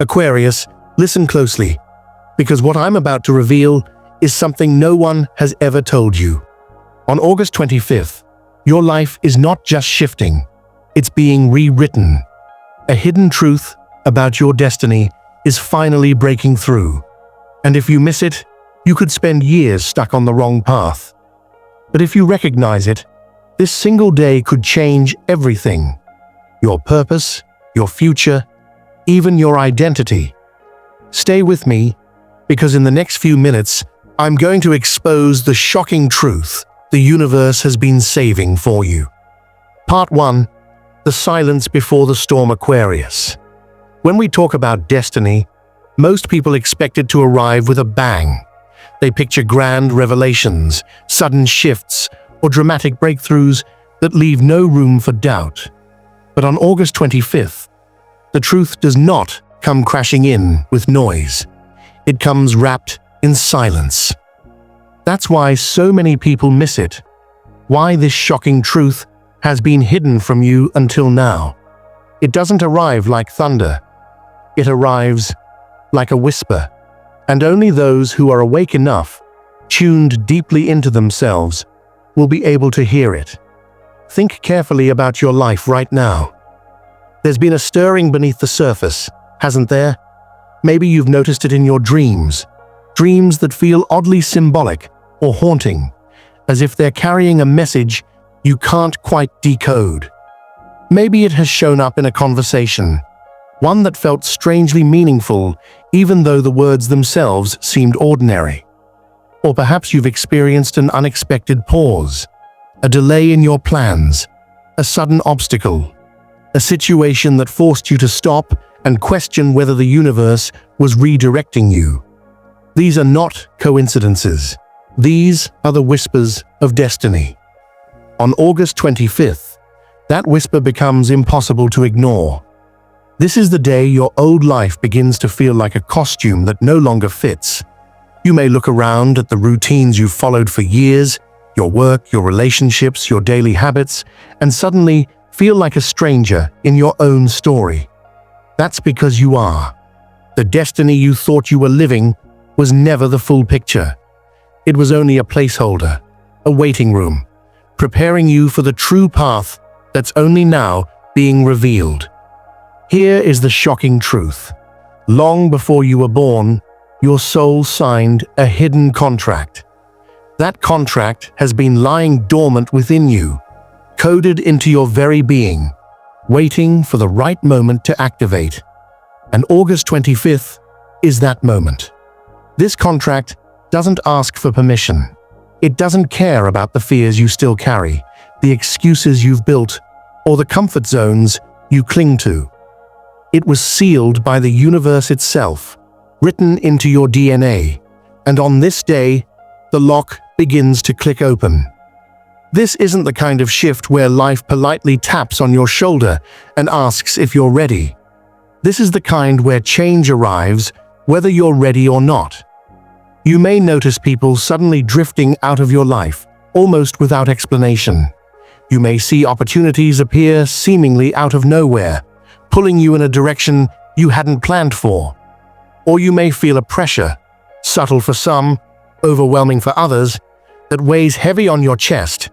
Aquarius, listen closely, because what I'm about to reveal is something no one has ever told you. On August 25th, your life is not just shifting, it's being rewritten. A hidden truth about your destiny is finally breaking through. And if you miss it, you could spend years stuck on the wrong path. But if you recognize it, this single day could change everything. Your purpose, your future, even your identity. Stay with me, because in the next few minutes, I'm going to expose the shocking truth the universe has been saving for you. Part 1. The silence before the storm, Aquarius. When we talk about destiny, most people expect it to arrive with a bang. They picture grand revelations, sudden shifts, or dramatic breakthroughs that leave no room for doubt. But on August 25th, the truth does not come crashing in with noise. It comes wrapped in silence. That's why so many people miss it. Why this shocking truth has been hidden from you until now. It doesn't arrive like thunder. It arrives like a whisper. And only those who are awake enough, tuned deeply into themselves, will be able to hear it. Think carefully about your life right now. There's been a stirring beneath the surface, hasn't there? Maybe you've noticed it in your dreams. Dreams that feel oddly symbolic or haunting, as if they're carrying a message you can't quite decode. Maybe it has shown up in a conversation, one that felt strangely meaningful even though the words themselves seemed ordinary. Or perhaps you've experienced an unexpected pause, a delay in your plans, a sudden obstacle, a situation that forced you to stop and question whether the universe was redirecting you. These are not coincidences. These are the whispers of destiny. On August 25th, that whisper becomes impossible to ignore. This is the day your old life begins to feel like a costume that no longer fits. You may look around at the routines you've followed for years, your work, your relationships, your daily habits, and suddenly feel like a stranger in your own story. That's because you are. The destiny you thought you were living was never the full picture. It was only a placeholder, a waiting room, preparing you for the true path that's only now being revealed. Here is the shocking truth. Long before you were born, your soul signed a hidden contract. That contract has been lying dormant within you, coded into your very being, waiting for the right moment to activate. And August 25th is that moment. This contract doesn't ask for permission. It doesn't care about the fears you still carry, the excuses you've built, or the comfort zones you cling to. It was sealed by the universe itself, written into your DNA, and on this day, the lock begins to click open. This isn't the kind of shift where life politely taps on your shoulder and asks if you're ready. This is the kind where change arrives, whether you're ready or not. You may notice people suddenly drifting out of your life, almost without explanation. You may see opportunities appear seemingly out of nowhere, pulling you in a direction you hadn't planned for. Or you may feel a pressure, subtle for some, overwhelming for others, that weighs heavy on your chest,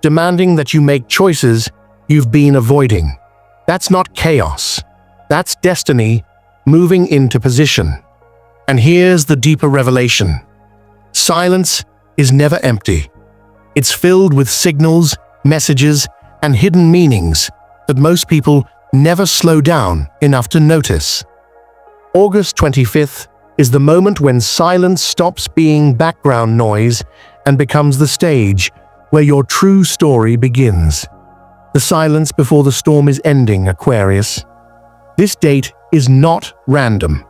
demanding that you make choices you've been avoiding. That's not chaos. That's destiny moving into position. And here's the deeper revelation. Silence is never empty. It's filled with signals, messages, and hidden meanings that most people never slow down enough to notice. August 25th is the moment when silence stops being background noise and becomes the stage where your true story begins. The silence before the storm is ending, Aquarius. This date is not random.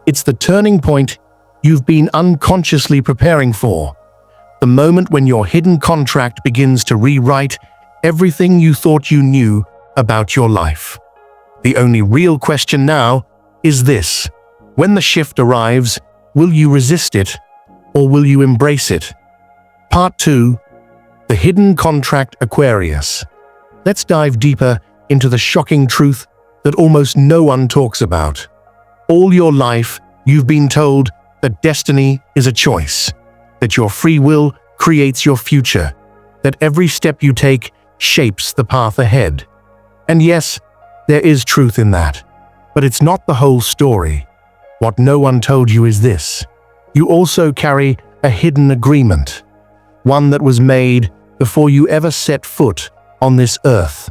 It's the turning point you've been unconsciously preparing for. The moment when your hidden contract begins to rewrite everything you thought you knew about your life. The only real question now is this: when the shift arrives, will you resist it or will you embrace it? Part 2. The Hidden Contract, Aquarius. Let's dive deeper into the shocking truth that almost no one talks about. All your life, you've been told that destiny is a choice, that your free will creates your future, that every step you take shapes the path ahead. And yes, there is truth in that, but it's not the whole story. What no one told you is this: you also carry a hidden agreement, one that was made before you ever set foot on this earth,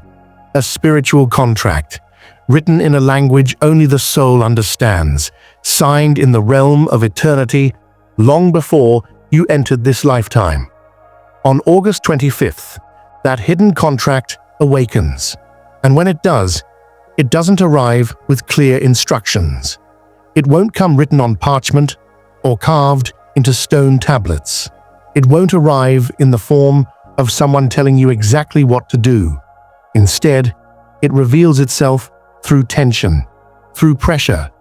a spiritual contract, written in a language only the soul understands, signed in the realm of eternity long before you entered this lifetime. On August 25th, that hidden contract awakens, and when it does, it doesn't arrive with clear instructions. It won't come written on parchment or carved into stone tablets. It won't arrive in the form of someone telling you exactly what to do. Instead, it reveals itself through tension, through pressure,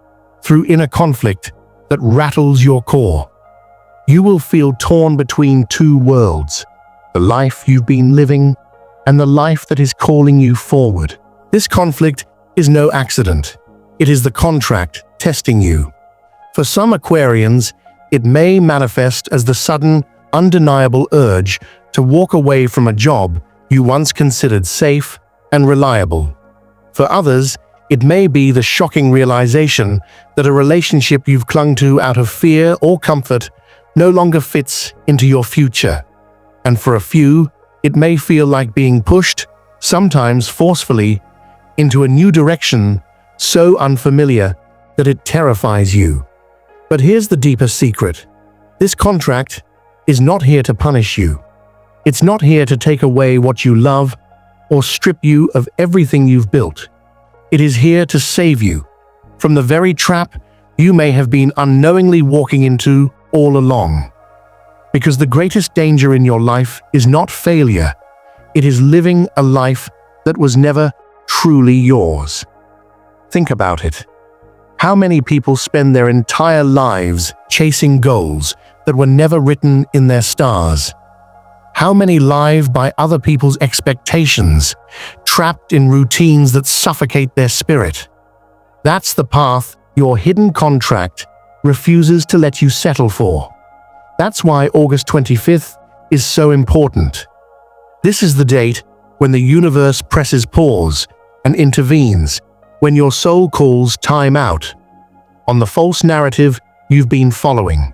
through inner conflict that rattles your core. You will feel torn between two worlds, the life you've been living and the life that is calling you forward. This conflict is no accident. It is the contract testing you. For some Aquarians, it may manifest as the sudden, undeniable urge to walk away from a job you once considered safe and reliable. For others, it may be the shocking realization that a relationship you've clung to out of fear or comfort no longer fits into your future. And for a few, it may feel like being pushed, sometimes forcefully, into a new direction so unfamiliar that it terrifies you. But here's the deeper secret. This contract is not here to punish you. It's not here to take away what you love or strip you of everything you've built. It is here to save you from the very trap you may have been unknowingly walking into all along. Because the greatest danger in your life is not failure, it is living a life that was never truly yours. Think about it. How many people spend their entire lives chasing goals that were never written in their stars? How many live by other people's expectations, trapped in routines that suffocate their spirit? That's the path your hidden contract refuses to let you settle for. That's why August 25th is so important. This is the date when the universe presses pause and intervenes, when your soul calls time out on the false narrative you've been following.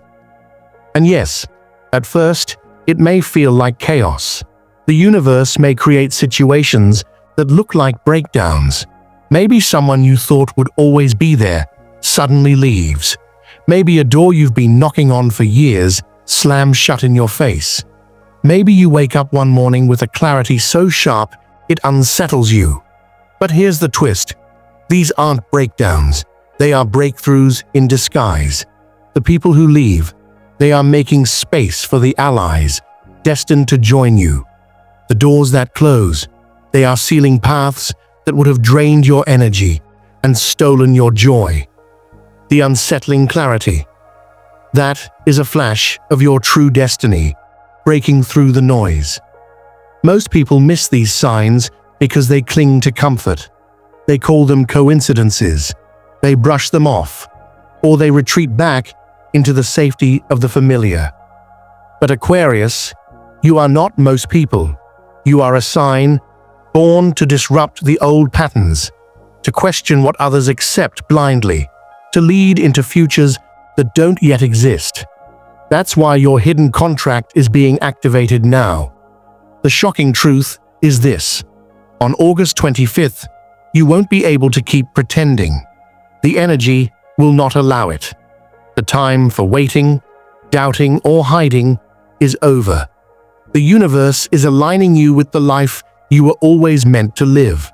And yes, at first, it may feel like chaos. The universe may create situations that look like breakdowns. Maybe someone you thought would always be there suddenly leaves. Maybe a door you've been knocking on for years slams shut in your face. Maybe you wake up one morning with a clarity so sharp it unsettles you. But here's the twist. These aren't breakdowns. They are breakthroughs in disguise. The people who leave, they are making space for the allies destined to join you. The doors that close, they are sealing paths that would have drained your energy and stolen your joy. The unsettling clarity. That is a flash of your true destiny, breaking through the noise. Most people miss these signs because they cling to comfort. They call them coincidences. They brush them off, or they retreat back into the safety of the familiar. But Aquarius, you are not most people. You are a sign born to disrupt the old patterns, to question what others accept blindly, to lead into futures that don't yet exist. That's why your hidden contract is being activated now. The shocking truth is this: on August 25th, you won't be able to keep pretending. The energy will not allow it. The time for waiting, doubting, or hiding is over. The universe is aligning you with the life you were always meant to live.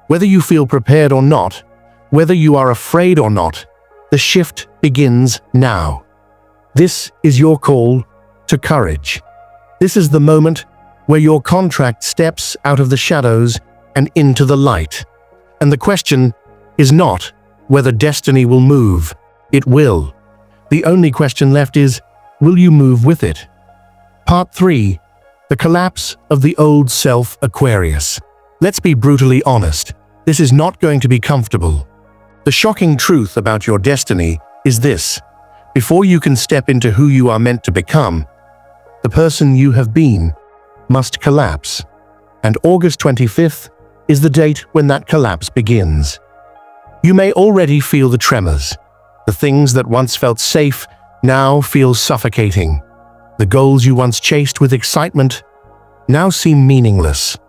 Whether you feel prepared or not, whether you are afraid or not, the shift begins now. This is your call to courage. This is the moment where your contract steps out of the shadows and into the light. And the question is not whether destiny will move. It will. The only question left is, will you move with it? Part 3. The collapse of the old self, Aquarius. Let's be brutally honest. This is not going to be comfortable. The shocking truth about your destiny is this: before you can step into who you are meant to become, the person you have been must collapse. And August 25th is the date when that collapse begins. You may already feel the tremors. The things that once felt safe now feel suffocating. The goals you once chased with excitement now seem meaningless,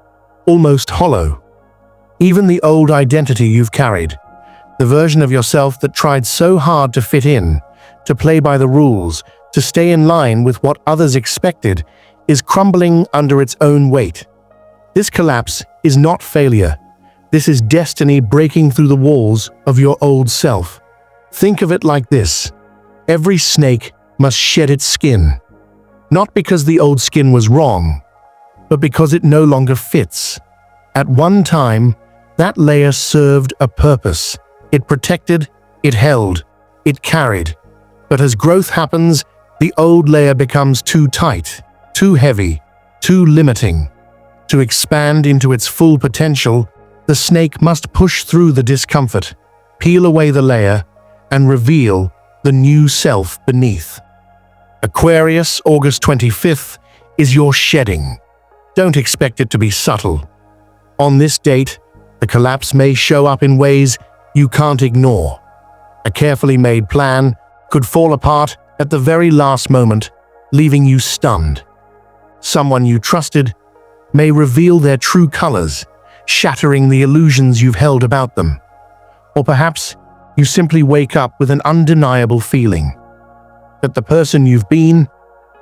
almost hollow. Even the old identity you've carried, the version of yourself that tried so hard to fit in, to play by the rules, to stay in line with what others expected, is crumbling under its own weight. This collapse is not failure. This is destiny breaking through the walls of your old self. Think of it like this: every snake must shed its skin. Not because the old skin was wrong, but because it no longer fits. At one time, that layer served a purpose. It protected, it held, it carried. But as growth happens, the old layer becomes too tight, too heavy, too limiting. To expand into its full potential, the snake must push through the discomfort, peel away the layer, and reveal the new self beneath. Aquarius, August 25th, is your shedding. Don't expect it to be subtle. On this date, the collapse may show up in ways you can't ignore. A carefully made plan could fall apart at the very last moment, leaving you stunned. Someone you trusted may reveal their true colors, shattering the illusions you've held about them. Or perhaps you simply wake up with an undeniable feeling that the person you've been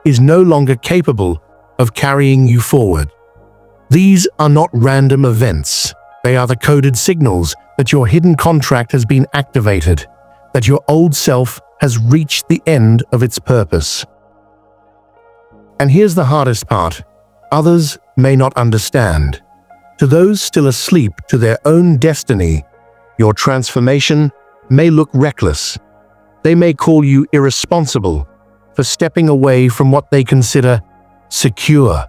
is no longer capable of carrying you forward. These are not random events. They are the coded signals that your hidden contract has been activated, that your old self has reached the end of its purpose. And here's the hardest part: others may not understand. To those still asleep to their own destiny, your transformation may look reckless. They may call you irresponsible for stepping away from what they consider secure.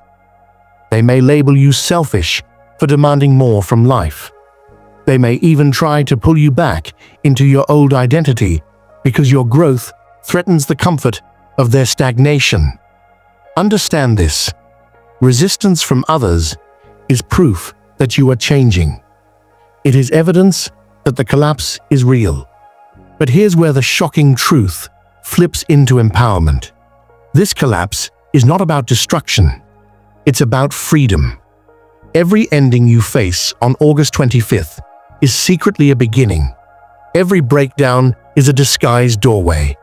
They may label you selfish for demanding more from life. They may even try to pull you back into your old identity because your growth threatens the comfort of their stagnation. Understand this: resistance from others is proof that you are changing. It is evidence that the collapse is real. But here's where the shocking truth flips into empowerment. This collapse is not about destruction. It's about freedom. Every ending you face on August 25th is secretly a beginning. Every breakdown is a disguised doorway.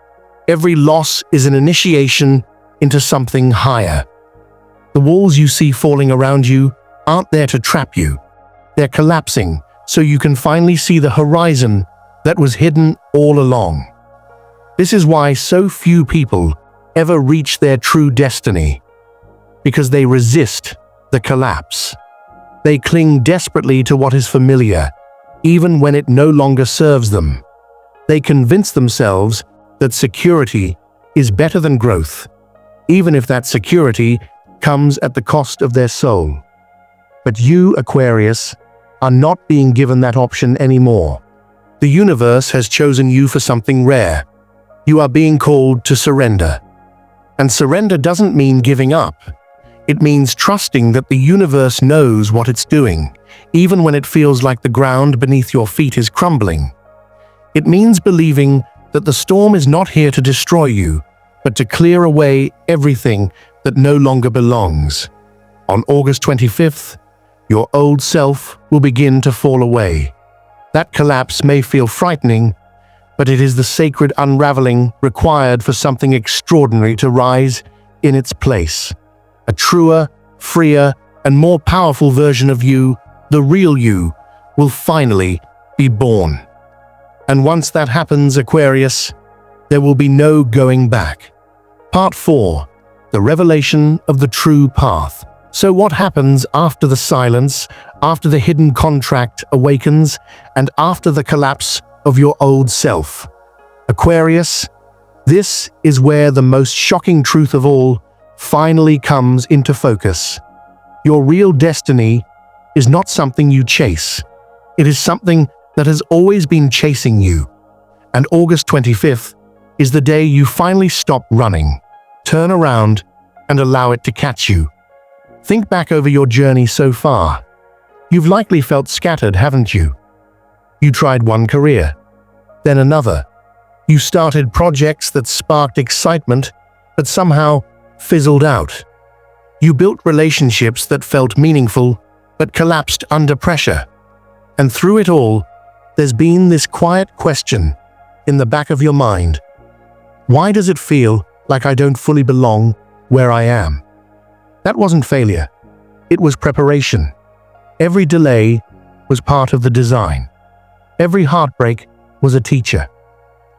Every loss is an initiation into something higher. The walls you see falling around you aren't there to trap you. They're collapsing so you can finally see the horizon that was hidden all along. This is why so few people ever reach their true destiny. Because they resist the collapse. They cling desperately to what is familiar, even when it no longer serves them. They convince themselves that security is better than growth, even if that security comes at the cost of their soul. But you, Aquarius, are not being given that option anymore. The universe has chosen you for something rare. You are being called to surrender. And surrender doesn't mean giving up. It means trusting that the universe knows what it's doing, even when it feels like the ground beneath your feet is crumbling. It means believing that the storm is not here to destroy you, but to clear away everything that no longer belongs. On August 25th, your old self will begin to fall away. That collapse may feel frightening, but it is the sacred unraveling required for something extraordinary to rise in its place. A truer, freer, and more powerful version of you, the real you, will finally be born. And once that happens, Aquarius, there will be no going back. Part 4. The revelation of the true path. So what happens after the silence, after the hidden contract awakens, and after the collapse of your old self? Aquarius, this is where the most shocking truth of all finally comes into focus. Your real destiny is not something you chase. It is something that has always been chasing you. And August 25th is the day you finally stop running, turn around, and allow it to catch you. Think back over your journey so far. You've likely felt scattered, haven't you? You tried one career, then another. You started projects that sparked excitement, but somehow fizzled out. You built relationships that felt meaningful, but collapsed under pressure. And through it all, there's been this quiet question in the back of your mind. Why does it feel like I don't fully belong where I am? That wasn't failure. It was preparation. Every delay was part of the design. Every heartbreak was a teacher.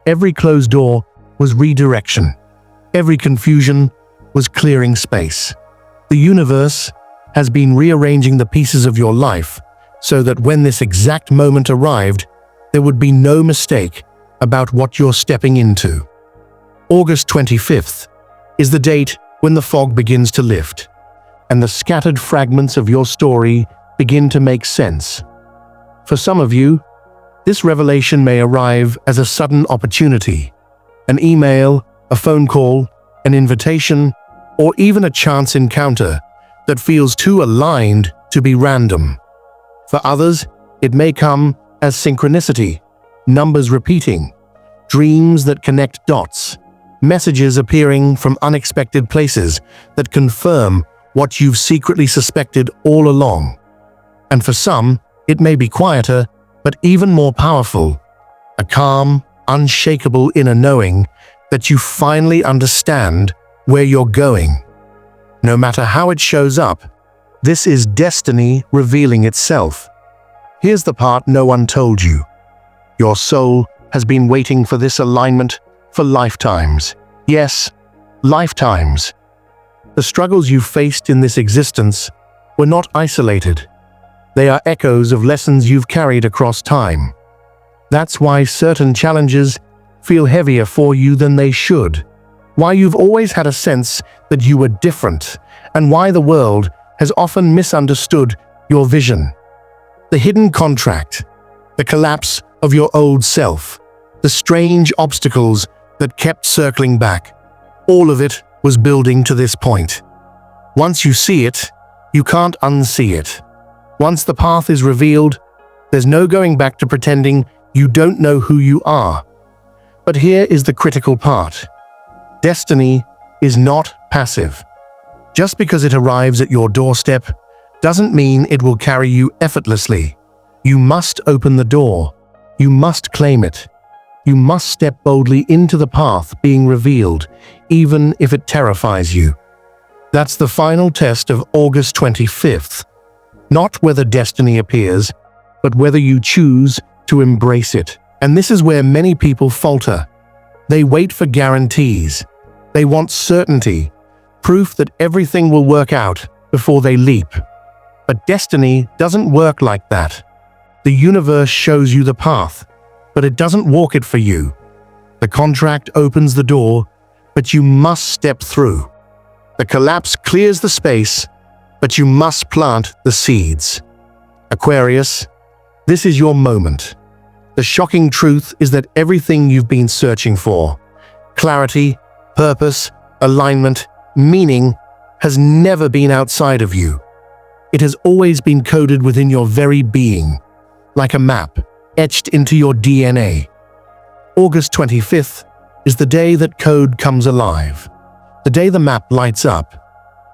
Every closed door was redirection. Every confusion was clearing space. The universe has been rearranging the pieces of your life so that when this exact moment arrived, there would be no mistake about what you're stepping into. August 25th is the date when the fog begins to lift, and the scattered fragments of your story begin to make sense. For some of you, this revelation may arrive as a sudden opportunity, an email, a phone call, an invitation, or even a chance encounter that feels too aligned to be random. For others, it may come as synchronicity, numbers repeating, dreams that connect dots, messages appearing from unexpected places that confirm what you've secretly suspected all along. And for some, it may be quieter, but even more powerful, a calm, unshakable inner knowing that you finally understand where you're going. No matter how it shows up, this is destiny revealing itself. Here's the part no one told you. Your soul has been waiting for this alignment for lifetimes. Yes, lifetimes. The struggles you faced in this existence were not isolated. They are echoes of lessons you've carried across time. That's why certain challenges feel heavier for you than they should, why you've always had a sense that you were different, and why the world has often misunderstood your vision. The hidden contract, the collapse of your old self, the strange obstacles that kept circling back, all of it was building to this point. Once you see it, you can't unsee it. Once the path is revealed, there's no going back to pretending you don't know who you are. But here is the critical part. Destiny is not passive. Just because it arrives at your doorstep doesn't mean it will carry you effortlessly. You must open the door. You must claim it. You must step boldly into the path being revealed, even if it terrifies you. That's the final test of August 25th. Not whether destiny appears, but whether you choose to embrace it. And this is where many people falter. They wait for guarantees. They want certainty, proof that everything will work out before they leap. But destiny doesn't work like that. The universe shows you the path, but it doesn't walk it for you. The contract opens the door, but you must step through. The collapse clears the space, but you must plant the seeds. Aquarius, this is your moment. The shocking truth is that everything you've been searching for, clarity, purpose, alignment, meaning, has never been outside of you. It has always been coded within your very being, like a map etched into your DNA. August 25th is the day that code comes alive, the day the map lights up,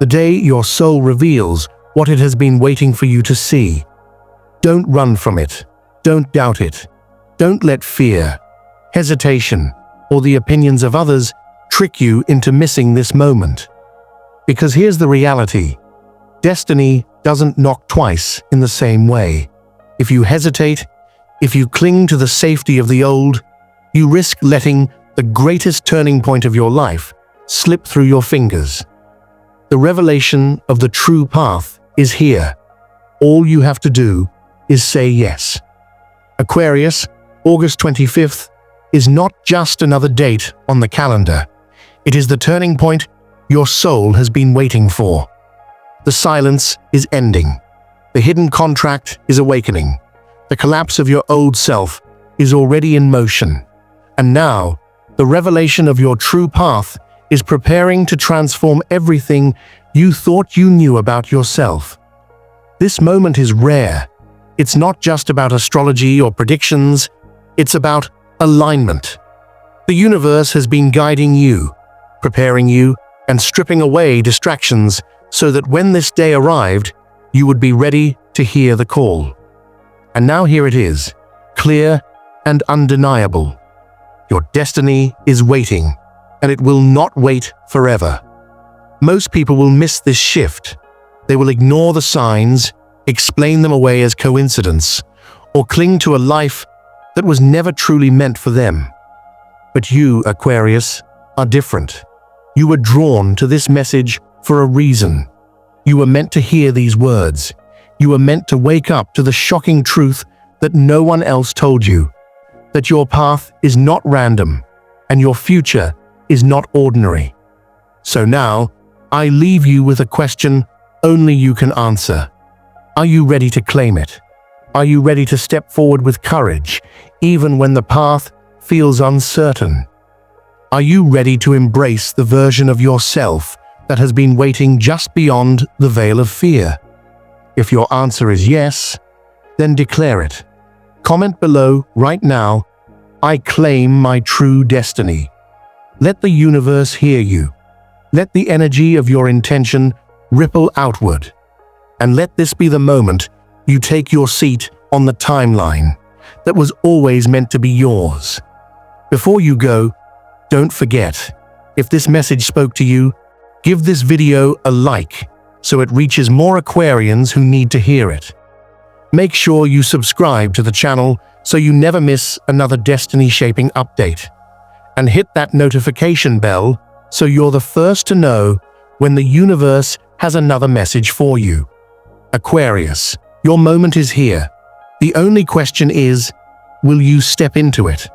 the day your soul reveals what it has been waiting for you to see. Don't run from it. Don't doubt it. Don't let fear, hesitation, or the opinions of others trick you into missing this moment. Because here's the reality. Destiny doesn't knock twice in the same way. If you hesitate, if you cling to the safety of the old, you risk letting the greatest turning point of your life slip through your fingers. The revelation of the true path is here. All you have to do is say yes. Aquarius, August 25th, is not just another date on the calendar. It is the turning point your soul has been waiting for. The silence is ending. The hidden contract is awakening. The collapse of your old self is already in motion. And now, the revelation of your true path is preparing to transform everything you thought you knew about yourself. This moment is rare. It's not just about astrology or predictions, it's about alignment. The universe has been guiding you, preparing you, and stripping away distractions so that when this day arrived, you would be ready to hear the call. And now here it is, clear and undeniable. Your destiny is waiting, and it will not wait forever. Most people will miss this shift. They will ignore the signs, explain them away as coincidence, or cling to a life that was never truly meant for them. But you, Aquarius, are different. You were drawn to this message for a reason. You were meant to hear these words. You were meant to wake up to the shocking truth that no one else told you, that your path is not random and your future is not ordinary. So now, I leave you with a question only you can answer. Are you ready to claim it? Are you ready to step forward with courage, even when the path feels uncertain? Are you ready to embrace the version of yourself that has been waiting just beyond the veil of fear? If your answer is yes, then declare it. Comment below right now, "I claim my true destiny." Let the universe hear you. Let the energy of your intention ripple outward. And let this be the moment you take your seat on the timeline that was always meant to be yours. Before you go, don't forget, if this message spoke to you, give this video a like so it reaches more Aquarians who need to hear it. Make sure you subscribe to the channel so you never miss another destiny-shaping update. And hit that notification bell so you're the first to know when the universe has another message for you. Aquarius, your moment is here. The only question is, will you step into it?